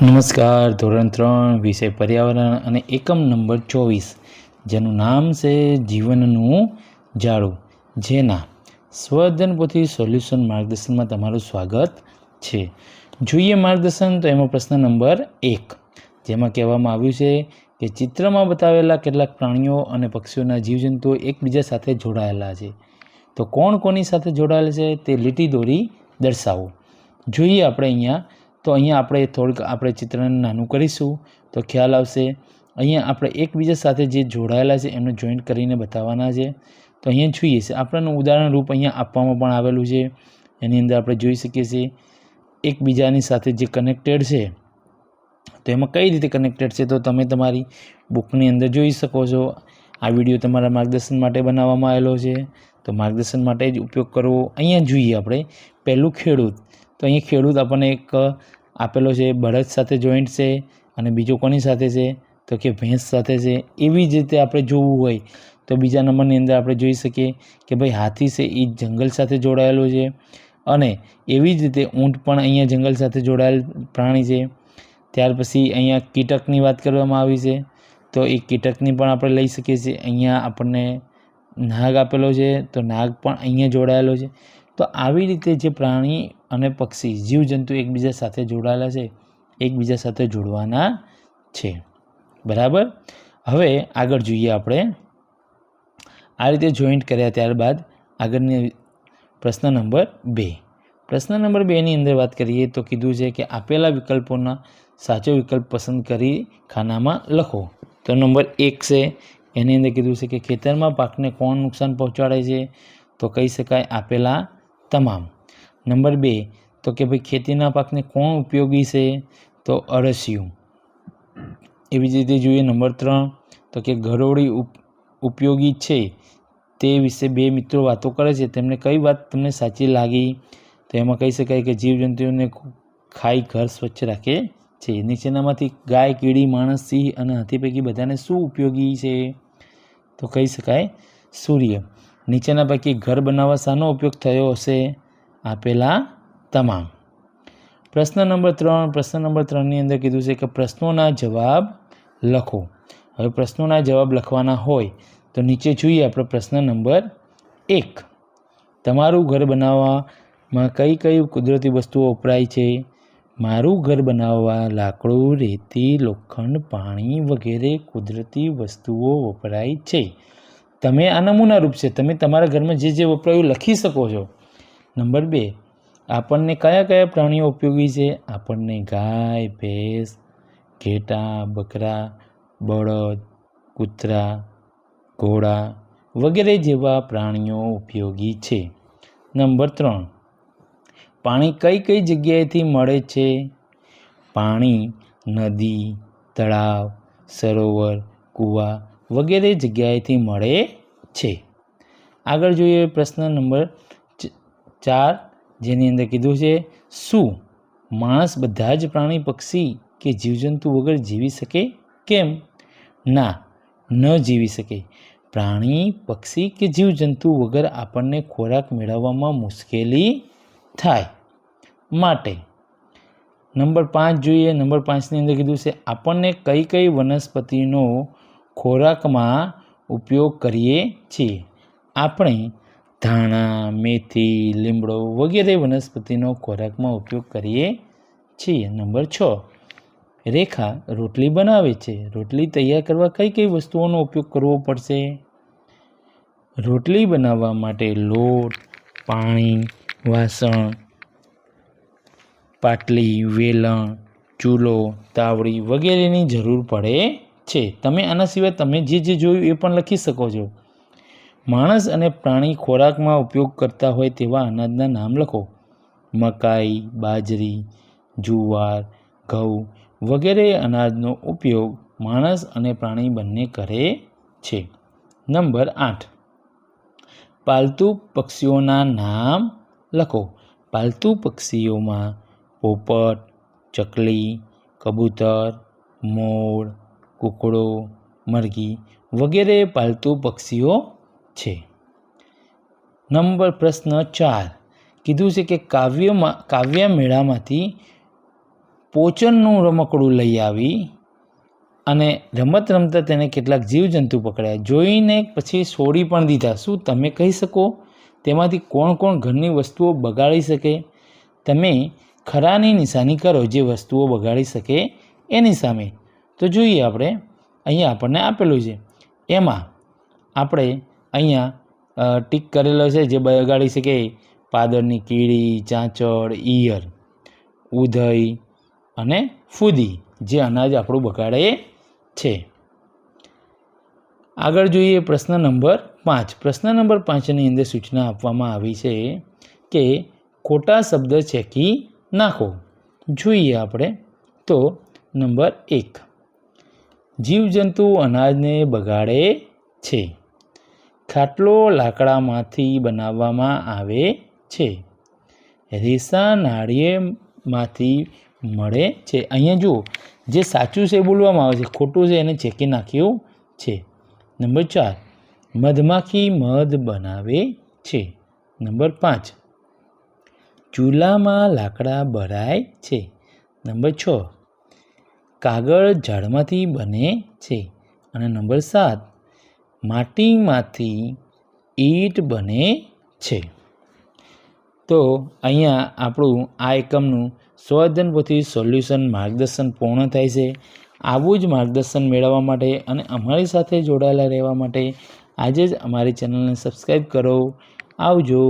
નમસ્કાર. ધોરણ 3 વિષય પર્યાવરણ અને એકમ નંબર 24 જેનું નામ છે જીવનનું જાળું, જેના સ્વઅધ્યયન પોથી સોલ્યુશન માર્ગદર્શનમાં તમારું સ્વાગત છે. જોઈએ માર્ગદર્શન તો એમાં પ્રશ્ન નંબર 1 જેમાં કહેવામાં આવ્યું છે કે ચિત્રમાં બતાવેલા કેટલાક પ્રાણીઓ અને પક્ષીઓના જીવજંતુઓ એકબીજા સાથે જોડાયેલા છે. તો કોણ કોની સાથે જોડાયેલા છે તે લીટી દોરી દર્શાવો. જોઈએ આપણે અહીંયા તો અહીંયા આપણે થોડુંક ચિત્રને નાનું કરીશું તો ખ્યાલ આવશે. અહીંયા આપણે એકબીજા સાથે જે જોડાયેલા છે એમને જોઈન્ટ કરીને બતાવવાના છે. તો અહીંયા જોઈએ છે આપણને ઉદાહરણ રૂપ અહીંયા આપવામાં પણ આવેલું છે. એની અંદર આપણે જોઈ શકીએ છીએ એકબીજાની સાથે જે કનેક્ટેડ છે. તો એમાં કઈ રીતે કનેક્ટેડ છે તો તમે તમારી બુકની અંદર જોઈ શકો છો. આ વિડીયો તમારા માર્ગદર્શન માટે બનાવવામાં આવેલો છે, તો માર્ગદર્શન માટે જ ઉપયોગ કરવો. અહીંયા જોઈએ આપણે પહેલું ખેડૂત. તો અહીંયા ખેડૂત આપણને એક આપેલો છે, બળદ સાથે જોઈન્ટ છે. અને બીજો કોની સાથે છે તો કે ભેંસ સાથે છે. એવી જ રીતે આપણે જોવું હોય તો બીજા નંબરની અંદર આપણે જોઈ શકીએ કે ભાઈ હાથી છે એ જંગલ સાથે જોડાયેલો છે. અને એવી જ રીતે ઊંટ પણ અહીંયા જંગલ સાથે જોડાયેલ પ્રાણી છે. ત્યાર પછી અહીંયા કીટકની વાત કરવામાં આવી છે, તો એ કીટકની પણ આપણે લઈ શકીએ છીએ. અહીંયા આપણને નાગ આપેલો છે, તો નાગ પણ અહીંયા જોડાયેલો છે. તો આવી રીતે જે પ્રાણી અને પક્ષી જીવજંતુ એકબીજા સાથે જોડાયેલા છે, એકબીજા સાથે જોડવાના છે. બરાબર. હવે આગળ જોઈએ આપણે આ રીતે જોઈન્ટ કર્યા ત્યારબાદ આગળની પ્રશ્ન નંબર 2. પ્રશ્ન નંબર 2ની અંદર વાત કરીએ તો કીધું છે કે આપેલા વિકલ્પોના સાચો વિકલ્પ પસંદ કરી ખાનામાં લખો. તો નંબર 1 છે એની અંદર કીધું છે કે ખેતરમાં પાકને કોણ નુકસાન પહોંચાડે છે તો કહી શકાય આપેલા તમામ. નંબર 2 તો કે ભાઈ ખેતીના પાકને કોણ ઉપયોગી છે તો અળસિયું. એવી જ રીતે જોઈએ નંબર 3 તો કે ઘરોડી ઉપયોગી છે તે વિશે બે મિત્રો વાતો કરે છે, તેમને કઈ વાત તમને સાચી લાગી તો એમાં કહી શકાય કે જીવજંતુઓને ખાઈ ઘર સ્વચ્છ રાખે છે. નીચેનામાંથી ગાય, કીડી, માણસ, સિંહ અને હાથી પૈકી બધાને શું ઉપયોગી છે તો કહી શકાય સૂર્ય. નીચેના પૈકી ઘર બનાવવા શાનો ઉપયોગ થયો હશે આપેલા તમામ. પ્રશ્ન નંબર 3. પ્રશ્ન નંબર 3ની અંદર કીધું છે કે પ્રશ્નોના જવાબ લખો. હવે પ્રશ્નોના જવાબ લખવાના હોય તો નીચે જોઈએ આપણે પ્રશ્ન નંબર 1. તમારું ઘર બનાવવામાં કઈ કઈ કુદરતી વસ્તુઓ વપરાય છે? મારું ઘર બનાવવા લાકડું, રેતી, લોખંડ, પાણી વગેરે કુદરતી વસ્તુઓ વપરાય છે. તમે આ નમૂના રૂપ છે, તમે તમારા ઘરમાં જે જે વપરાયું લખી શકો છો. નંબર 2 આપણને કયા કયા પ્રાણીઓ ઉપયોગી છે? આપણને ગાય, ભેંસ, ઘેટાં, બકરા, બળદ, કૂતરા, ઘોડા વગેરે જેવા પ્રાણીઓ ઉપયોગી છે. નંબર 3 પાણી કઈ કઈ જગ્યાએથી મળે છે? પાણી નદી, તળાવ, સરોવર, કૂવા વગેરે જગ્યાએથી મળે છે. આગળ જોઈએ પ્રશ્ન નંબર 4 જેની અંદર કીધું છે શું માણસ બધા જ પ્રાણી, પક્ષી કે જીવજંતુ વગર જીવી શકે? કેમ? ના, ન જીવી શકે. પ્રાણી, પક્ષી કે જીવજંતુ વગર આપણને ખોરાક મેળવવામાં મુશ્કેલી થાય માટે. નંબર 5 જોઈએ. નંબર 5ની અંદર કીધું છે આપણને કઈ કઈ વનસ્પતિનો ખોરાકમાં ઉપયોગ કરીએ છીએ? આપણે ધાણા, મેથી, લીમડો વગેરે વનસ્પતિનો ખોરાકમાં ઉપયોગ કરીએ છીએ. નંબર 6 રેખા રોટલી બનાવે છે. રોટલી તૈયાર કરવા કઈ કઈ વસ્તુઓનો ઉપયોગ કરવો પડશે? રોટલી બનાવવા માટે લોટ, પાણી, વાસણ, પાટલી, વેલણ, ચૂલો, તાવડી વગેરેની જરૂર પડે છે. તમે આના સિવાય તમે જે જે જોયું એ પણ લખી શકો છો. માણસ અને પ્રાણી ખોરાકમાં ઉપયોગ કરતા હોય તેવા અનાજના નામ લખો. મકાઈ, બાજરી, જુવાર, ઘઉં વગેરે અનાજનો ઉપયોગ માણસ અને પ્રાણી બંને કરે છે. નંબર 8 પાલતુ પક્ષીઓના નામ લખો. પાલતુ પક્ષીઓમાં પોપટ, ચકલી, કબૂતર, મોર, કૂકડો, મરઘી વગેરે પાલતુ પક્ષીઓ છે. પ્રશ્ન 4 કીધું છે કે કાવ્ય મેળામાંથી પોચનનું રમકડું લઈ આવી અને રમત રમતા તેને કેટલાક જીવજંતુ પકડ્યા. જોઈને પછી છોડી પણ દીધા. શું તમે કહી શકો તેમાંથી કોણ કોણ ઘરની વસ્તુઓ બગાડી શકે? તમે ખરાની નિશાની કરો જે વસ્તુઓ બગાડી શકે એની સામે. તો જોઈએ આપણે અહીંયા આપણને આપેલું છે એમાં આપણે અહીંયા ટીક કરેલો છે જે બગાડી શકે પાદરની કીડી, ચાંચડ, ઈયળ, ઉધઈ અને ફૂદી જે અનાજ આપણું બગાડે છે. આગળ જોઈએ પ્રશ્ન નંબર 5. પ્રશ્ન નંબર 5ની અંદર સૂચના આપવામાં આવી છે કે ખોટા શબ્દ ચેકી નાખો. જોઈએ આપણે તો નંબર 1, જીવજંતુ અનાજને બગાડે છે. ખાટલો લાકડામાંથી બનાવવામાં આવે છે. રેસા નાળિયેરમાંથી મળે છે. અહીંયા જુઓ જે સાચું છે એ બોલવામાં આવે છે, ખોટું છે એને ચેકી નાખ્યું છે. નંબર 4, મધમાખી મધ બનાવે છે. નંબર 5, ચૂલામાં લાકડા ભરાય છે. નંબર 6, કાગળ ઝાડમાંથી બને છે. અને નંબર 7, માટીમાંથી ઈંટ બને છે. તો અહીંયા આપણું આ એકમનું સ્વઅધ્યયન પોથી સોલ્યુશન માર્ગદર્શન પૂર્ણ થાય છે. આવું જ માર્ગદર્શન મેળવવા માટે અને અમારી સાથે જોડાયેલા રહેવા માટે આજે જ અમારી ચેનલને સબસ્ક્રાઈબ કરો. આવજો.